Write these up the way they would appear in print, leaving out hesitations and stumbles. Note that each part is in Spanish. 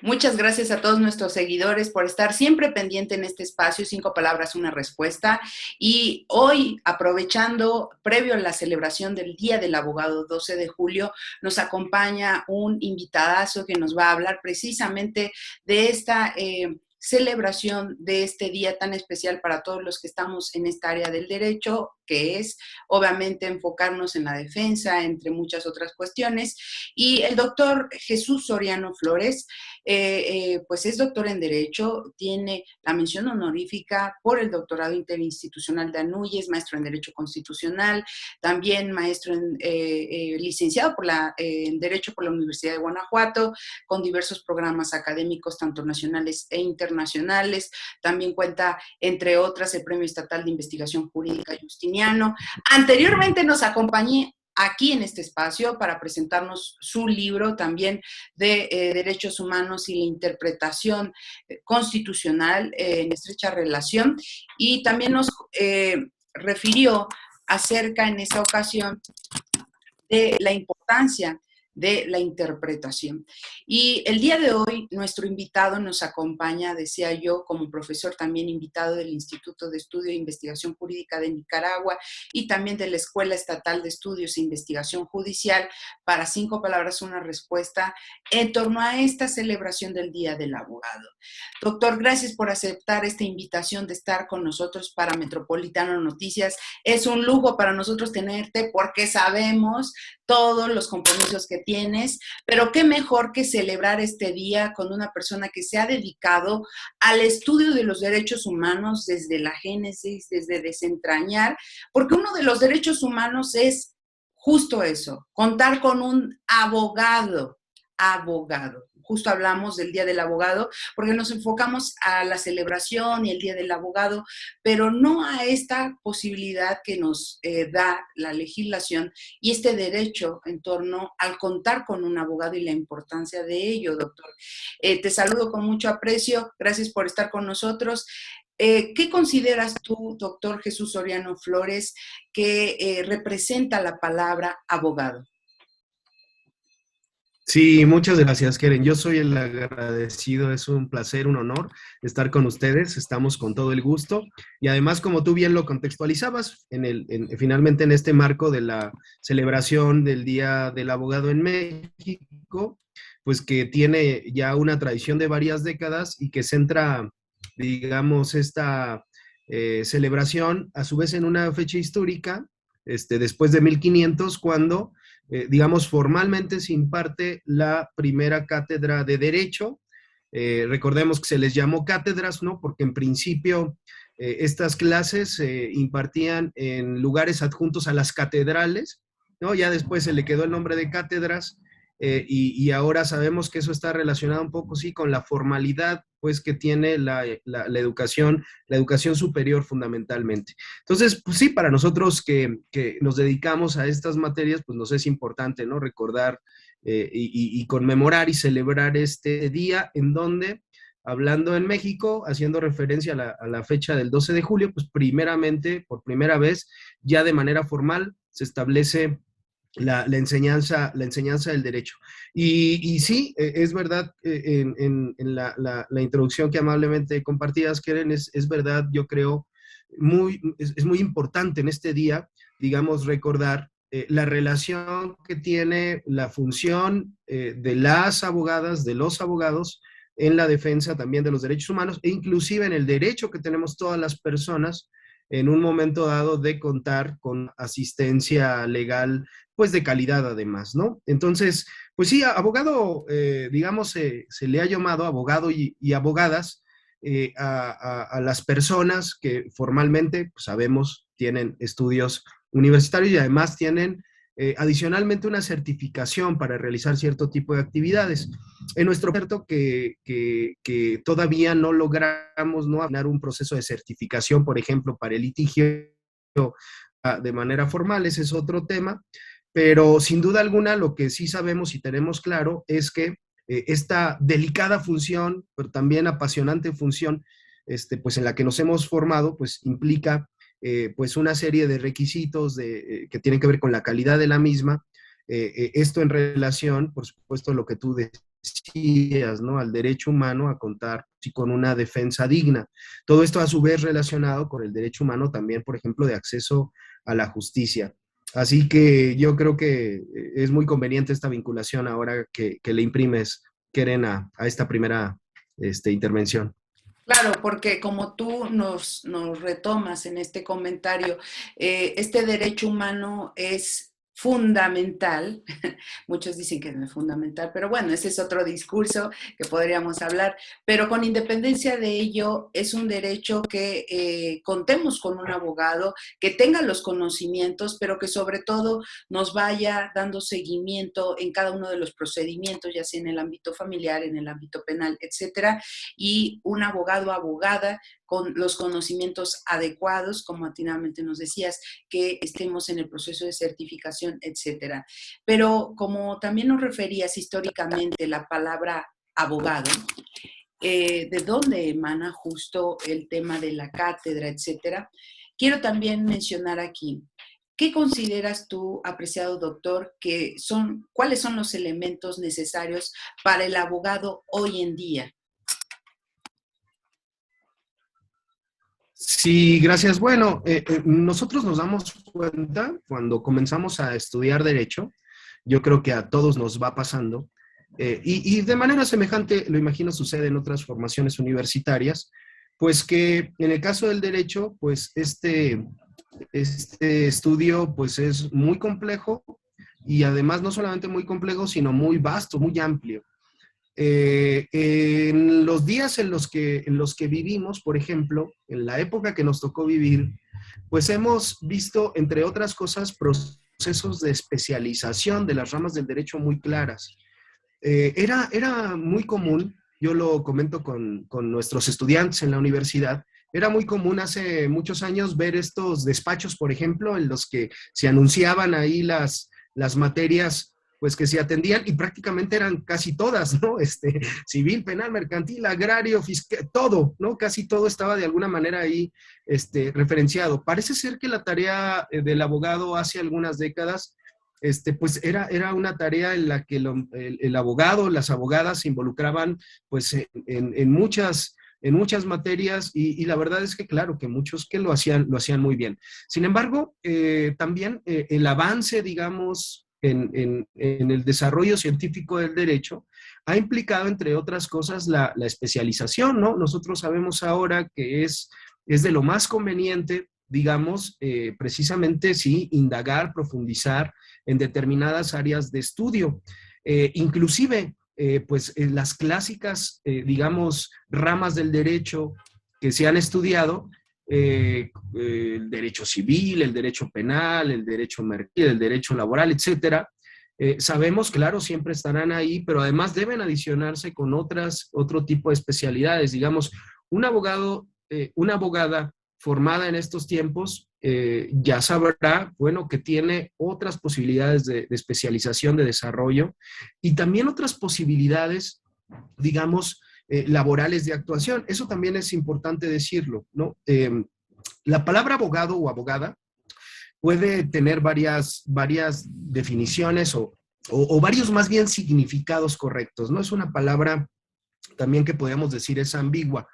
Muchas gracias a todos nuestros seguidores por estar siempre pendiente en este espacio, 5 palabras, una respuesta. Y hoy, aprovechando, previo a la celebración del Día del Abogado, 12 de julio, nos acompaña un invitadazo que nos va a hablar precisamente de esta celebración de este día tan especial para todos los que estamos en esta área del derecho, que es obviamente enfocarnos en la defensa, entre muchas otras cuestiones. Y el doctor Jesús Soriano Flores, pues es doctor en Derecho, tiene la mención honorífica por el doctorado interinstitucional de ANUY, es maestro en Derecho Constitucional, también maestro licenciado en Derecho por la Universidad de Guanajuato, con diversos programas académicos, tanto nacionales e internacionales. También cuenta, entre otras, el Premio Estatal de Investigación Jurídica Justiniano. Anteriormente nos acompañó aquí en este espacio para presentarnos su libro también de derechos humanos y la interpretación constitucional en estrecha relación, y también nos refirió acerca en esa ocasión de la importancia de la interpretación. Y el día de hoy nuestro invitado nos acompaña, decía yo, como profesor también invitado del Instituto de Estudio e Investigación Jurídica de Nicaragua y también de la Escuela Estatal de Estudios e Investigación Judicial, para 5 palabras, una respuesta en torno a esta celebración del Día del Abogado. Doctor, gracias por aceptar esta invitación de estar con nosotros para Metropolitano Noticias. Es un lujo para nosotros tenerte porque sabemos todos los compromisos que tienes, pero qué mejor que celebrar este día con una persona que se ha dedicado al estudio de los derechos humanos desde la génesis, desde desentrañar, porque uno de los derechos humanos es justo eso, contar con un abogado. Justo hablamos del Día del Abogado, porque nos enfocamos a la celebración y el Día del Abogado, pero no a esta posibilidad que nos da la legislación y este derecho en torno al contar con un abogado y la importancia de ello, doctor. Te saludo con mucho aprecio, gracias por estar con nosotros. ¿Qué consideras tú, doctor Jesús Soriano Flores, que representa la palabra abogado? Sí, muchas gracias, Keren. Yo soy el agradecido, es un placer, un honor estar con ustedes. Estamos con todo el gusto. Y además, como tú bien lo contextualizabas, finalmente en este marco de la celebración del Día del Abogado en México, pues que tiene ya una tradición de varias décadas y que centra, digamos, esta celebración a su vez en una fecha histórica, después de 1500, cuando digamos, formalmente se imparte la primera cátedra de Derecho. Recordemos que se les llamó cátedras, ¿no? Porque en principio estas clases se impartían en lugares adjuntos a las catedrales, ¿no? Ya después se le quedó el nombre de cátedras, y ahora sabemos que eso está relacionado un poco, sí, con la formalidad, pues, que tiene la educación superior fundamentalmente. Entonces, pues sí, para nosotros que nos dedicamos a estas materias, pues nos es importante, ¿no? Recordar y conmemorar y celebrar este día en donde, hablando en México, haciendo referencia a la fecha del 12 de julio, pues primeramente, por primera vez, ya de manera formal, se establece la enseñanza del derecho. Y sí, es verdad, en la introducción que amablemente compartías, Keren, es verdad, yo creo, es muy importante en este día, digamos, recordar la relación que tiene la función de las abogadas, de los abogados, en la defensa también de los derechos humanos, e inclusive en el derecho que tenemos todas las personas en un momento dado de contar con asistencia legal, pues de calidad además, ¿no? Entonces, pues sí, abogado, digamos, se le ha llamado abogado y abogadas a las personas que formalmente, pues, sabemos, tienen estudios universitarios y además tienen adicionalmente una certificación para realizar cierto tipo de actividades. En nuestro cierto que todavía no logramos no ganar un proceso de certificación, por ejemplo, para el litigio de manera formal, ese es otro tema, pero sin duda alguna lo que sí sabemos y tenemos claro es que esta delicada función, pero también apasionante función, pues en la que nos hemos formado, pues implica pues una serie de requisitos que tienen que ver con la calidad de la misma. Esto en relación, por supuesto, a lo que tú decías, ¿no? Al derecho humano a contar sí, con una defensa digna. Todo esto a su vez relacionado con el derecho humano también, por ejemplo, de acceso a la justicia. Así que yo creo que es muy conveniente esta vinculación ahora que le imprimes, Keren, a esta primera intervención. Claro, porque como tú nos retomas en este comentario, este derecho humano es fundamental. Muchos dicen que no es fundamental, pero bueno, ese es otro discurso que podríamos hablar. Pero con independencia de ello, es un derecho que contemos con un abogado que tenga los conocimientos, pero que sobre todo nos vaya dando seguimiento en cada uno de los procedimientos, ya sea en el ámbito familiar, en el ámbito penal, etcétera, y un abogado o abogada con los conocimientos adecuados, como atinadamente nos decías, que estemos en el proceso de certificación, etcétera. Pero como también nos referías históricamente la palabra abogado, de dónde emana justo el tema de la cátedra, etcétera, quiero también mencionar aquí, ¿qué consideras tú, apreciado doctor, cuáles son los elementos necesarios para el abogado hoy en día? Sí, gracias. Bueno, nosotros nos damos cuenta cuando comenzamos a estudiar derecho, yo creo que a todos nos va pasando, y de manera semejante, lo imagino, sucede en otras formaciones universitarias, pues que en el caso del derecho, pues este estudio pues es muy complejo y además no solamente muy complejo, sino muy vasto, muy amplio. En los días en los que vivimos, por ejemplo, en la época que nos tocó vivir, pues hemos visto, entre otras cosas, procesos de especialización de las ramas del derecho muy claras. Era muy común, yo lo comento con nuestros estudiantes en la universidad, era muy común hace muchos años ver estos despachos, por ejemplo, en los que se anunciaban ahí las materias pues que se atendían y prácticamente eran casi todas, ¿no? Civil, penal, mercantil, agrario, fiscal, todo, ¿no? Casi todo estaba de alguna manera ahí referenciado. Parece ser que la tarea del abogado hace algunas décadas pues era una tarea en la que el abogado, las abogadas se involucraban pues en muchas materias y la verdad es que claro, que muchos que lo hacían muy bien. Sin embargo, también el avance, digamos, en el desarrollo científico del derecho ha implicado, entre otras cosas, la especialización, ¿no? Nosotros sabemos ahora que es de lo más conveniente, digamos, precisamente, sí, indagar, profundizar en determinadas áreas de estudio. Inclusive, pues las clásicas, digamos, ramas del derecho que se han estudiado, el derecho civil, el derecho penal, el derecho mercantil, el derecho laboral, etcétera, sabemos, claro, siempre estarán ahí, pero además deben adicionarse con otro tipo de especialidades. Digamos, un abogado, una abogada formada en estos tiempos, ya sabrá, bueno, que tiene otras posibilidades de especialización, de desarrollo y también otras posibilidades, digamos, laborales de actuación. Eso también es importante decirlo, ¿no? La palabra abogado o abogada puede tener varias definiciones o varios más bien significados correctos, ¿no? Es una palabra también que podríamos decir es ambigua,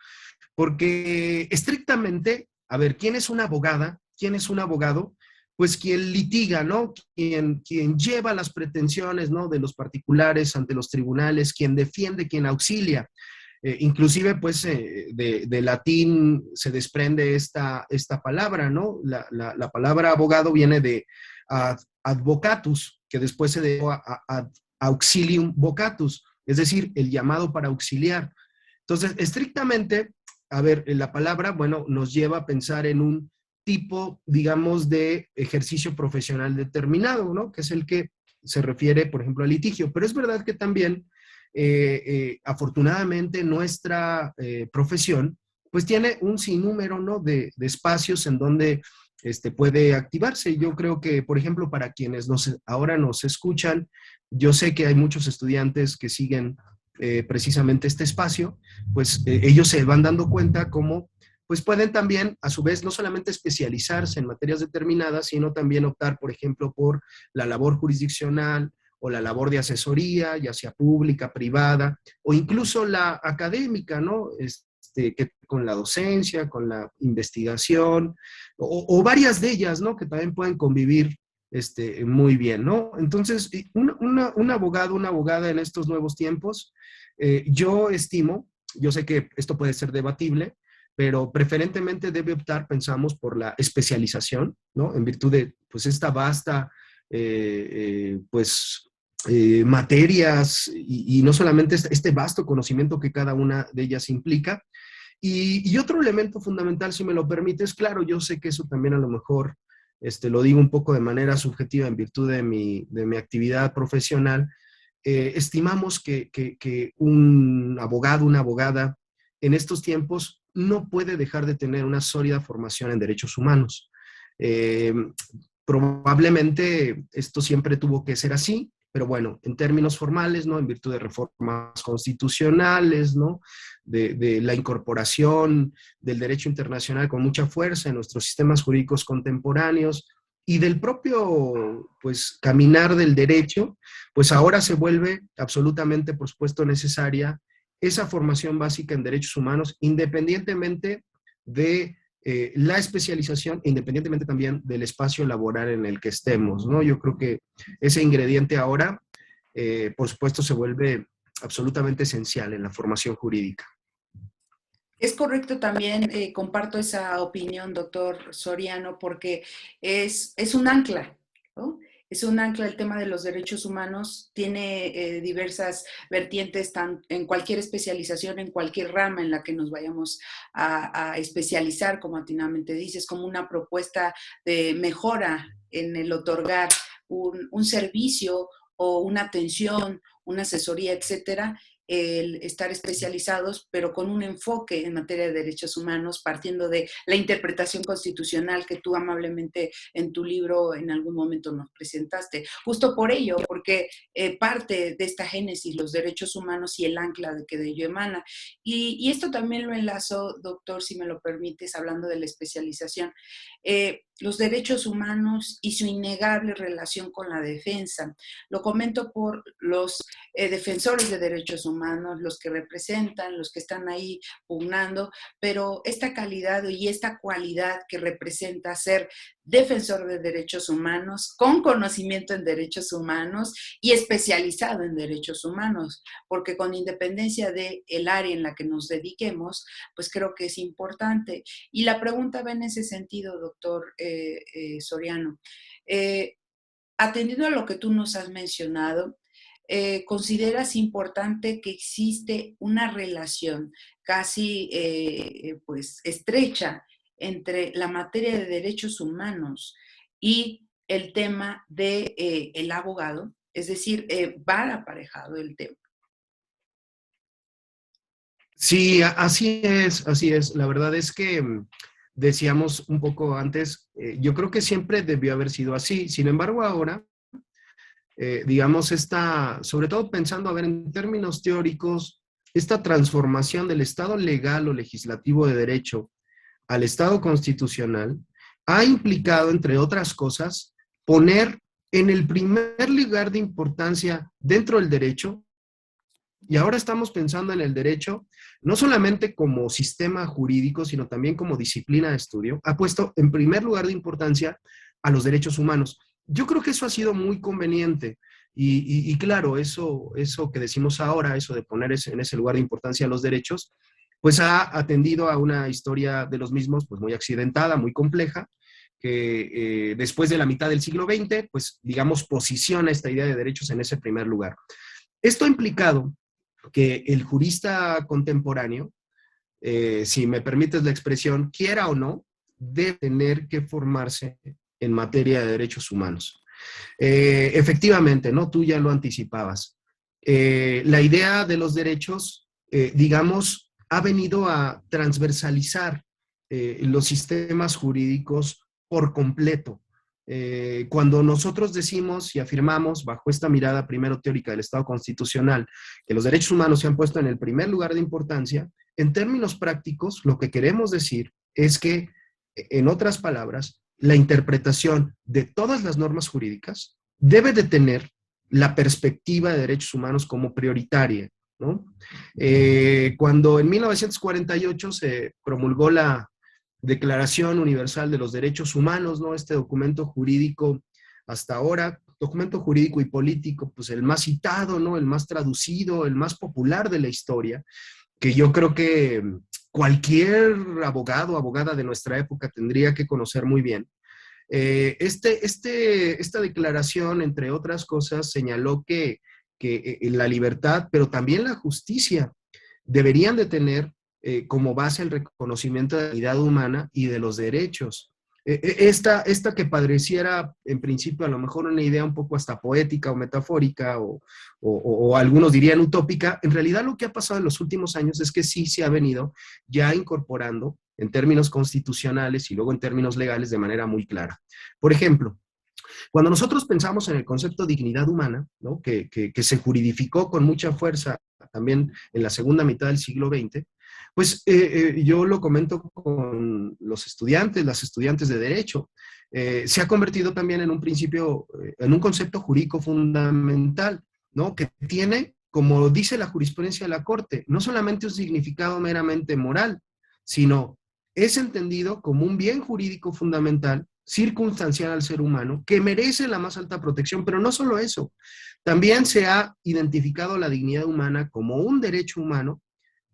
porque estrictamente, a ver, ¿quién es una abogada? ¿Quién es un abogado? Pues quien litiga, ¿no? Quien lleva las pretensiones, ¿no? De los particulares ante los tribunales, quien defiende, quien auxilia. Inclusive, pues, de latín se desprende esta palabra, ¿no? La palabra abogado viene de advocatus, que después se dio a auxilium vocatus, es decir, el llamado para auxiliar. Entonces, estrictamente, a ver, la palabra, bueno, nos lleva a pensar en un tipo, digamos, de ejercicio profesional determinado, ¿no? Que es el que se refiere, por ejemplo, al litigio. Pero es verdad que también, afortunadamente, nuestra profesión, pues tiene un sinnúmero, ¿no? De espacios en donde puede activarse. Yo creo que, por ejemplo, para quienes ahora nos escuchan, yo sé que hay muchos estudiantes que siguen precisamente este espacio, pues ellos se van dando cuenta cómo pues pueden también, a su vez, no solamente especializarse en materias determinadas, sino también optar, por ejemplo, por la labor jurisdiccional o la labor de asesoría, ya sea pública, privada, o incluso la académica, ¿no? Que con la docencia, con la investigación, o varias de ellas, ¿no? Que también pueden convivir muy bien, ¿no? Entonces, un abogado, una abogada en estos nuevos tiempos, yo estimo, yo sé que esto puede ser debatible, pero preferentemente debe optar, pensamos, por la especialización, ¿no? En virtud de, pues, esta vasta, pues, materias y no solamente este vasto conocimiento que cada una de ellas implica. Y otro elemento fundamental, si me lo permites, claro, yo sé que eso también a lo mejor lo digo un poco de manera subjetiva en virtud de mi actividad profesional. Estimamos que un abogado, una abogada, en estos tiempos no puede dejar de tener una sólida formación en derechos humanos. Eh, Probablemente esto siempre tuvo que ser así, pero bueno, en términos formales, ¿no? En virtud de reformas constitucionales, ¿no? De la incorporación del derecho internacional con mucha fuerza en nuestros sistemas jurídicos contemporáneos y del propio, pues, caminar del derecho, pues ahora se vuelve absolutamente, por supuesto, necesaria esa formación básica en derechos humanos, independientemente de la especialización, independientemente también del espacio laboral en el que estemos, ¿no? Yo creo que ese ingrediente ahora, por supuesto, se vuelve absolutamente esencial en la formación jurídica. Es correcto también, comparto esa opinión, doctor Soriano, porque es un ancla, ¿no? Es un ancla el tema de los derechos humanos, tiene diversas vertientes en cualquier especialización, en cualquier rama en la que nos vayamos a especializar, como atinadamente dices, como una propuesta de mejora en el otorgar un servicio o una atención, una asesoría, etcétera, el estar especializados, pero con un enfoque en materia de derechos humanos, partiendo de la interpretación constitucional que tú amablemente en tu libro en algún momento nos presentaste. Justo por ello, porque parte de esta génesis, los derechos humanos y el ancla de que de ello emana. Y esto también lo enlazo, doctor, si me lo permites, hablando de la especialización. Los derechos humanos y su innegable relación con la defensa. Lo comento por los defensores de derechos humanos, los que representan, los que están ahí pugnando, pero esta calidad y esta cualidad que representa ser defensor de derechos humanos, con conocimiento en derechos humanos y especializado en derechos humanos, porque con independencia del área en la que nos dediquemos, pues creo que es importante. Y la pregunta va en ese sentido, doctor Soriano. Atendiendo a lo que tú nos has mencionado, ¿consideras importante que existe una relación casi pues estrecha entre la materia de derechos humanos y el tema de el abogado? Es decir, va aparejado el tema. Sí, así es, así es. La verdad es que decíamos un poco antes, yo creo que siempre debió haber sido así. Sin embargo, ahora digamos, sobre todo pensando, a ver, en términos teóricos, esta transformación del Estado legal o legislativo de derecho al Estado constitucional ha implicado, entre otras cosas, poner en el primer lugar de importancia dentro del derecho, y ahora estamos pensando en el derecho, no solamente como sistema jurídico, sino también como disciplina de estudio, ha puesto en primer lugar de importancia a los derechos humanos. Yo creo que eso ha sido muy conveniente y claro, eso que decimos ahora, eso de poner en ese lugar de importancia a los derechos, pues ha atendido a una historia de los mismos, pues muy accidentada, muy compleja, que después de la mitad del siglo XX, pues digamos, posiciona esta idea de derechos en ese primer lugar. Esto ha implicado que el jurista contemporáneo, si me permites la expresión, quiera o no, debe tener que formarse en materia de derechos humanos. Efectivamente, ¿no? Tú ya lo anticipabas. La idea de los derechos, digamos, ha venido a transversalizar los sistemas jurídicos por completo. Cuando nosotros decimos y afirmamos, bajo esta mirada primero teórica del Estado constitucional, que los derechos humanos se han puesto en el primer lugar de importancia, en términos prácticos, lo que queremos decir es que, en otras palabras, la interpretación de todas las normas jurídicas debe de tener la perspectiva de derechos humanos como prioritaria, ¿no? Cuando en 1948 se promulgó la Declaración Universal de los Derechos Humanos, ¿no? Este documento jurídico hasta ahora, documento jurídico y político, pues el más citado, ¿no? El más traducido, el más popular de la historia, que yo creo que cualquier abogado o abogada de nuestra época tendría que conocer muy bien. Esta declaración, entre otras cosas, señaló que la libertad, pero también la justicia, deberían de tener como base el reconocimiento de la dignidad humana y de los derechos. Esta que pareciera en principio a lo mejor una idea un poco hasta poética o metafórica o algunos dirían utópica, en realidad lo que ha pasado en los últimos años es que sí se ha venido ya incorporando en términos constitucionales y luego en términos legales de manera muy clara. Por ejemplo, cuando nosotros pensamos en el concepto de dignidad humana, ¿no? que se juridificó con mucha fuerza también en la segunda mitad del siglo XX, pues yo lo comento con los estudiantes, las estudiantes de Derecho, se ha convertido también en un principio, en un concepto jurídico fundamental, ¿no? Que tiene, como dice la jurisprudencia de la Corte, no solamente un significado meramente moral, sino es entendido como un bien jurídico fundamental circunstancial al ser humano, que merece la más alta protección, pero no solo eso, también se ha identificado la dignidad humana como un derecho humano,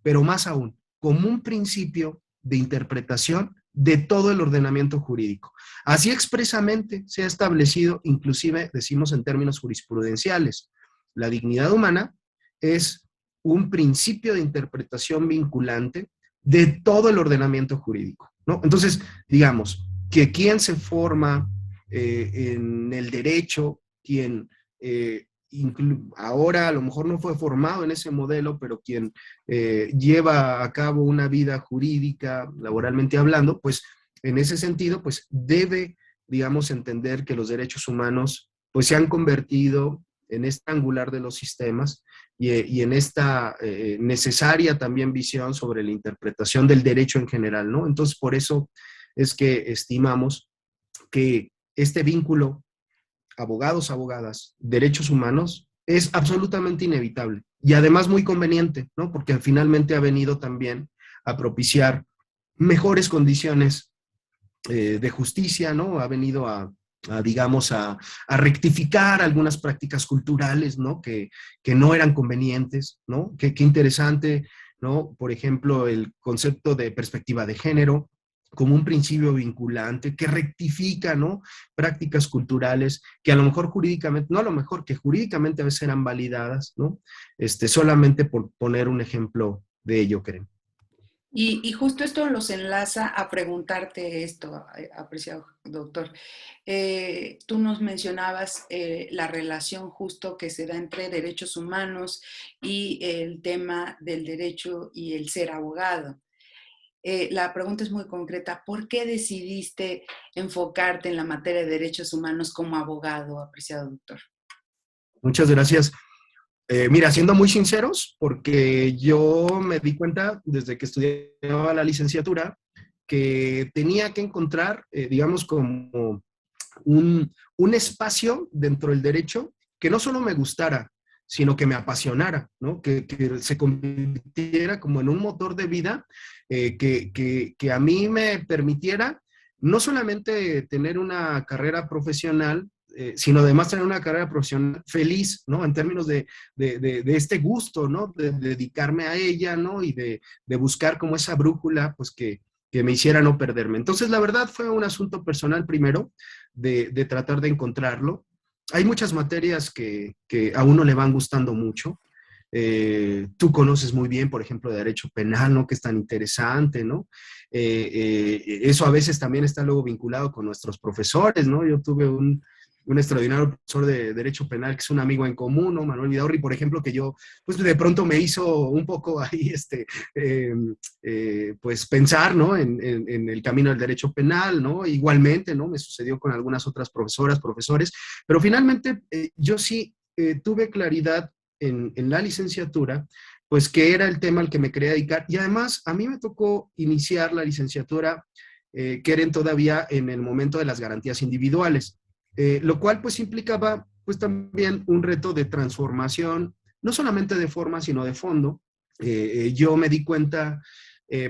pero más aún, como un principio de interpretación de todo el ordenamiento jurídico. Así expresamente se ha establecido, inclusive decimos en términos jurisprudenciales, la dignidad humana es un principio de interpretación vinculante de todo el ordenamiento jurídico, ¿no? Entonces, digamos, que quien se forma en el derecho, quien ahora a lo mejor no fue formado en ese modelo, pero quien lleva a cabo una vida jurídica, laboralmente hablando, pues en ese sentido, pues debe, digamos, entender que los derechos humanos pues se han convertido en este angular de los sistemas y en esta necesaria también visión sobre la interpretación del derecho en general, ¿no? Entonces, por eso es que estimamos que este vínculo abogados, abogadas, derechos humanos, es absolutamente inevitable y además muy conveniente, ¿no? Porque finalmente ha venido también a propiciar mejores condiciones de justicia, ¿no? Ha venido digamos, a rectificar algunas prácticas culturales, ¿no? Que no eran convenientes, ¿no? Qué interesante, ¿no? Por ejemplo, el concepto de perspectiva de género como un principio vinculante que rectifica, ¿no? Prácticas culturales que a lo mejor jurídicamente, no a lo mejor, que jurídicamente a veces eran validadas, ¿no? Solamente por poner un ejemplo de ello, creo. Y justo esto los enlaza a preguntarte esto, apreciado doctor. Tú nos mencionabas la relación justo que se da entre derechos humanos y el tema del derecho y el ser abogado. La pregunta es muy concreta. ¿Por qué decidiste enfocarte en la materia de derechos humanos como abogado, apreciado doctor? Muchas gracias. Mira, siendo muy sinceros, porque yo me di cuenta desde que estudiaba la licenciatura que tenía que encontrar, digamos, como un espacio dentro del derecho que no solo me gustara, sino que me apasionara, ¿no? Que se convirtiera como en un motor de vida que a mí me permitiera no solamente tener una carrera profesional, sino además tener una carrera profesional feliz, ¿no? En términos de este gusto, ¿no? De dedicarme a ella, ¿no? Y de buscar como esa brújula, pues que me hiciera no perderme. Entonces, la verdad fue un asunto personal primero, de tratar de encontrarlo. Hay muchas materias que a uno le van gustando mucho. Tú conoces muy bien, por ejemplo, de derecho penal, ¿no? Que es tan interesante, ¿no? Eso a veces también está luego vinculado con nuestros profesores, ¿no? Yo tuve un extraordinario profesor de Derecho Penal, que es un amigo en común, ¿no? Manuel Vidaurri, por ejemplo, que yo, pues de pronto me hizo un poco ahí, pues pensar, ¿no? En el camino del derecho penal, ¿no? Igualmente, ¿no? Me sucedió con algunas otras profesoras, profesores, pero finalmente yo sí tuve claridad en la licenciatura, pues que era el tema al que me quería dedicar. Y además, a mí me tocó iniciar la licenciatura, que eran todavía en el momento de las garantías individuales. Lo cual pues implicaba pues también un reto de transformación, no solamente de forma, sino de fondo. Yo me di cuenta,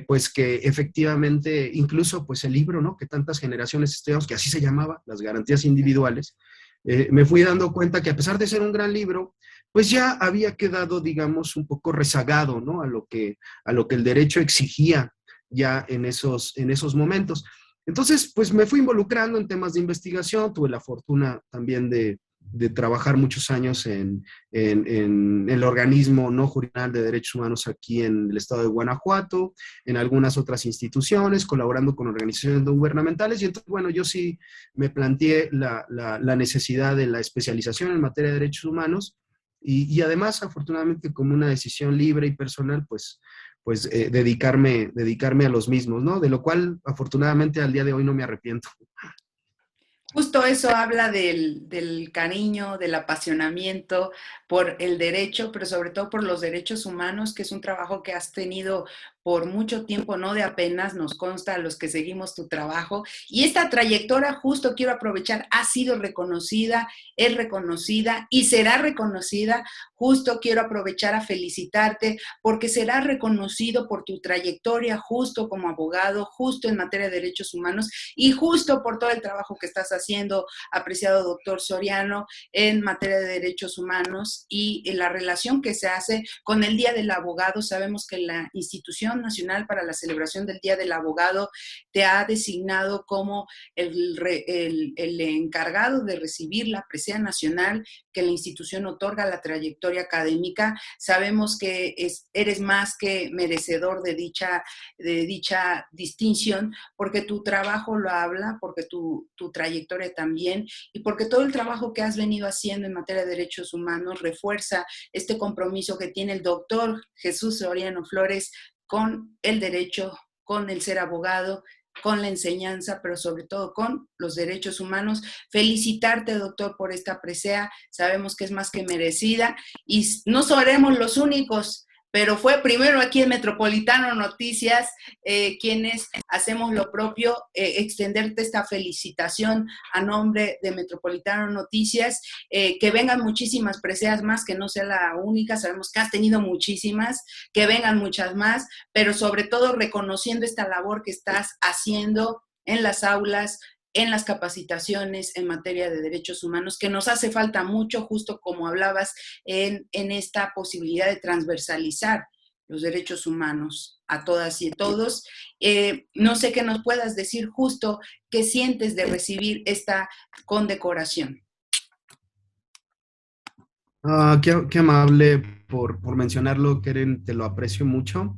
pues que efectivamente, incluso pues el libro, ¿no? Que tantas generaciones estudiamos, que así se llamaba, Las Garantías Individuales, me fui dando cuenta que a pesar de ser un gran libro, pues ya había quedado, digamos, un poco rezagado, ¿no? A lo que el derecho exigía ya en esos momentos. Entonces, pues me fui involucrando en temas de investigación, tuve la fortuna también de trabajar muchos años en el organismo no jurisdiccional de derechos humanos aquí en el estado de Guanajuato, en algunas otras instituciones, colaborando con organizaciones no gubernamentales, y entonces, bueno, yo sí me planteé la necesidad de la especialización en materia de derechos humanos, y además, afortunadamente, como una decisión libre y personal, dedicarme a los mismos, ¿no? De lo cual, afortunadamente, al día de hoy no me arrepiento. Justo eso habla del cariño, del apasionamiento por el derecho, pero sobre todo por los derechos humanos, que es un trabajo que has tenido por mucho tiempo, no de apenas, nos consta a los que seguimos tu trabajo. Y esta trayectoria, justo quiero aprovechar, ha sido reconocida, es reconocida y será reconocida. Justo quiero aprovechar a felicitarte porque serás reconocido por tu trayectoria justo como abogado, justo en materia de derechos humanos y justo por todo el trabajo que estás haciendo, apreciado doctor Soriano, en materia de derechos humanos y en la relación que se hace con el Día del Abogado. Sabemos que la Institución Nacional para la Celebración del Día del Abogado te ha designado como el encargado de recibir la presea nacional que la institución otorga a la trayectoria académica. Sabemos que eres más que merecedor de dicha distinción, porque tu trabajo lo habla, porque tu trayectoria también, y porque todo el trabajo que has venido haciendo en materia de derechos humanos refuerza este compromiso que tiene el doctor Jesús Soriano Flores con el derecho, con el ser abogado, con la enseñanza, pero sobre todo con los derechos humanos. Felicitarte, doctor, por esta presea. Sabemos que es más que merecida y no seremos los únicos, pero fue primero aquí en Metropolitano Noticias quienes hacemos lo propio, extenderte esta felicitación a nombre de Metropolitano Noticias, que vengan muchísimas preseas más, que no sea la única, sabemos que has tenido muchísimas, que vengan muchas más, pero sobre todo reconociendo esta labor que estás haciendo en las aulas, en las capacitaciones en materia de derechos humanos, que nos hace falta mucho, justo como hablabas, en esta posibilidad de transversalizar los derechos humanos a todas y a todos. No sé qué nos puedas decir justo qué sientes de recibir esta condecoración. Qué amable por mencionarlo, Keren, te lo aprecio mucho.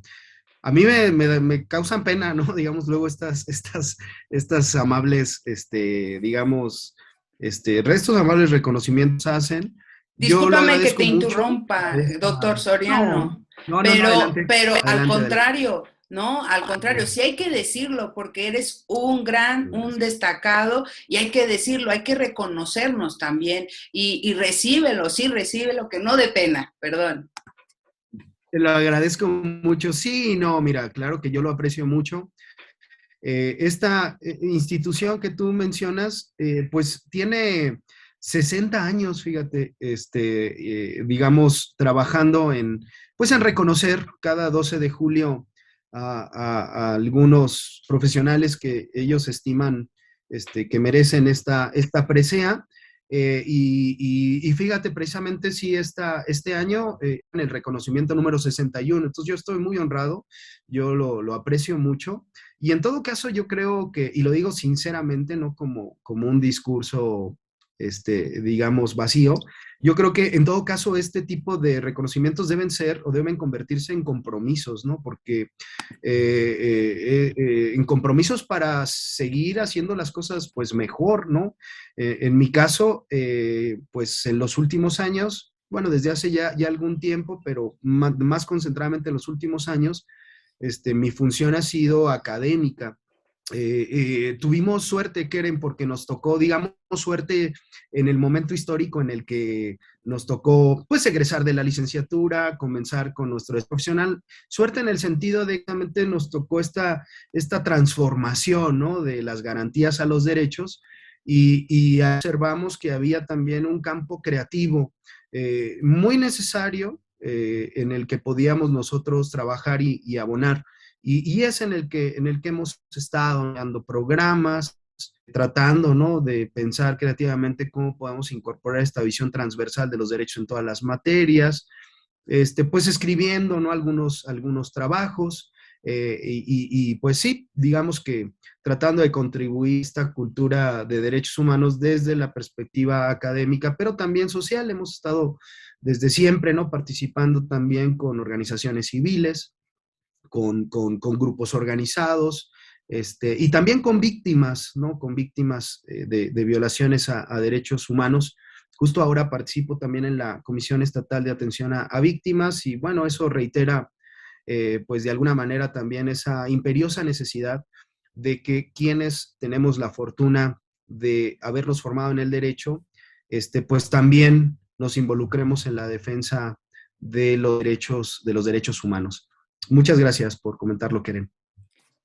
A mí me causan pena, ¿no? Digamos, luego estas amables, digamos, restos amables reconocimientos hacen. Yo lo Discúlpame que agradezco te mucho. interrumpa, doctor No, Soriano, no, no, no, pero, adelante, pero al adelante, adelante. contrario, ¿no? Al contrario, sí hay que decirlo porque eres un destacado y hay que decirlo, hay que reconocernos también y recíbelo, sí, recíbelo, que no de pena, perdón. Te lo agradezco mucho. Sí, no, mira, claro que yo lo aprecio mucho. Esta institución que tú mencionas, pues tiene 60 años, fíjate, digamos, trabajando pues en reconocer cada 12 de julio a algunos profesionales que ellos estiman que merecen esta presea. Y fíjate, precisamente sí, este año en el reconocimiento número 61, entonces yo estoy muy honrado, yo lo aprecio mucho. Y en todo caso, yo creo que, y lo digo sinceramente, no como un discurso, digamos, vacío, yo creo que en todo caso este tipo de reconocimientos deben ser o deben convertirse en compromisos, ¿no? Porque en compromisos para seguir haciendo las cosas, pues, mejor, ¿no? En mi caso, pues, en los últimos años, bueno, desde hace ya algún tiempo, pero más concentradamente en los últimos años, mi función ha sido académica. Tuvimos suerte, Keren, porque nos tocó, digamos, suerte en el momento histórico en el que nos tocó, pues, egresar de la licenciatura, comenzar con nuestro profesional. Suerte en el sentido de que realmente nos tocó esta transformación, ¿no? De las garantías a los derechos. y observamos que había también un campo creativo muy necesario en el que podíamos nosotros trabajar y abonar. Y es en el que hemos estado dando programas, tratando, ¿no?, de pensar creativamente cómo podemos incorporar esta visión transversal de los derechos en todas las materias, pues escribiendo, ¿no?, algunos trabajos, pues sí, digamos que tratando de contribuir a esta cultura de derechos humanos desde la perspectiva académica, pero también social. Hemos estado desde siempre, ¿no?, participando también con organizaciones civiles, con grupos organizados, y también con víctimas, ¿no? Con víctimas de violaciones a derechos humanos. Justo ahora participo también en la Comisión Estatal de Atención a Víctimas y bueno, eso reitera, pues de alguna manera también esa imperiosa necesidad de que quienes tenemos la fortuna de habernos formado en el derecho, pues también nos involucremos en la defensa de los derechos humanos. Muchas gracias por comentarlo, Keren.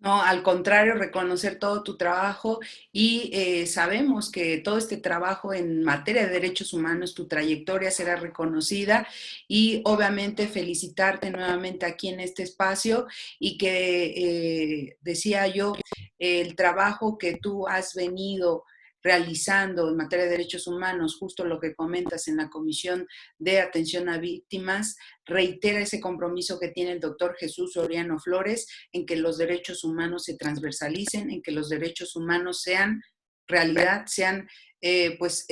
No, al contrario, reconocer todo tu trabajo y sabemos que todo este trabajo en materia de derechos humanos, tu trayectoria será reconocida y obviamente felicitarte nuevamente aquí en este espacio y que decía yo, el trabajo que tú has venido realizando en materia de derechos humanos, justo lo que comentas en la Comisión de Atención a Víctimas, reitera ese compromiso que tiene el doctor Jesús Soriano Flores en que los derechos humanos se transversalicen, en que los derechos humanos sean realidad, sean, pues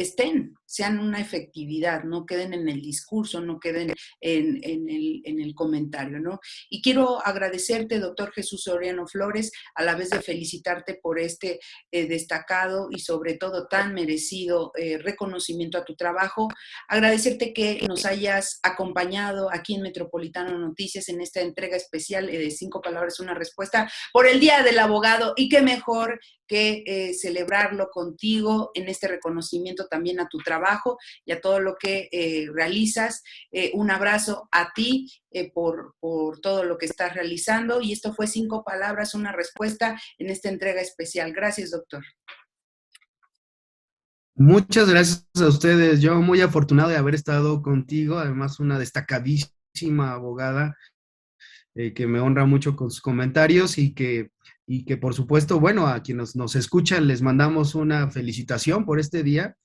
sean una efectividad, no queden en el discurso, no queden en el comentario, ¿no? Y quiero agradecerte, doctor Jesús Soriano Flores, a la vez de felicitarte por este destacado y sobre todo tan merecido reconocimiento a tu trabajo, agradecerte que nos hayas acompañado aquí en Metropolitano Noticias en esta entrega especial de 5 palabras, una respuesta por el Día del Abogado y qué mejor que celebrarlo contigo en este reconocimiento también a tu trabajo y a todo lo que realizas. Un abrazo a ti por todo lo que estás realizando y esto fue 5 palabras, una respuesta en esta entrega especial. Gracias, doctor. Muchas gracias a ustedes. Yo muy afortunado de haber estado contigo, además una destacadísima abogada que me honra mucho con sus comentarios y que por supuesto, bueno, a quienes nos escuchan les mandamos una felicitación por este día,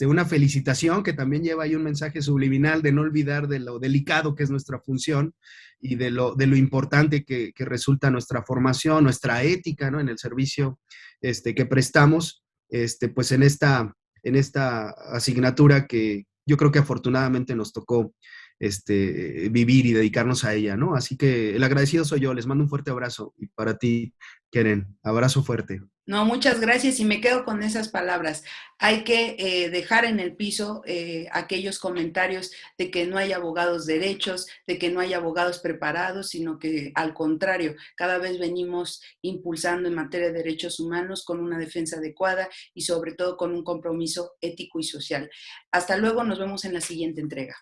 una felicitación que también lleva ahí un mensaje subliminal de no olvidar de lo delicado que es nuestra función y de lo importante que resulta nuestra formación, nuestra ética, ¿no?, en el servicio que prestamos, pues en esta asignatura que yo creo que afortunadamente nos tocó vivir y dedicarnos a ella, ¿no? Así que el agradecido soy yo, les mando un fuerte abrazo y para ti, Keren, abrazo fuerte. No, muchas gracias y me quedo con esas palabras. Hay que dejar en el piso aquellos comentarios de que no hay abogados derechos, de que no hay abogados preparados, sino que al contrario, cada vez venimos impulsando en materia de derechos humanos con una defensa adecuada y sobre todo con un compromiso ético y social. Hasta luego, nos vemos en la siguiente entrega.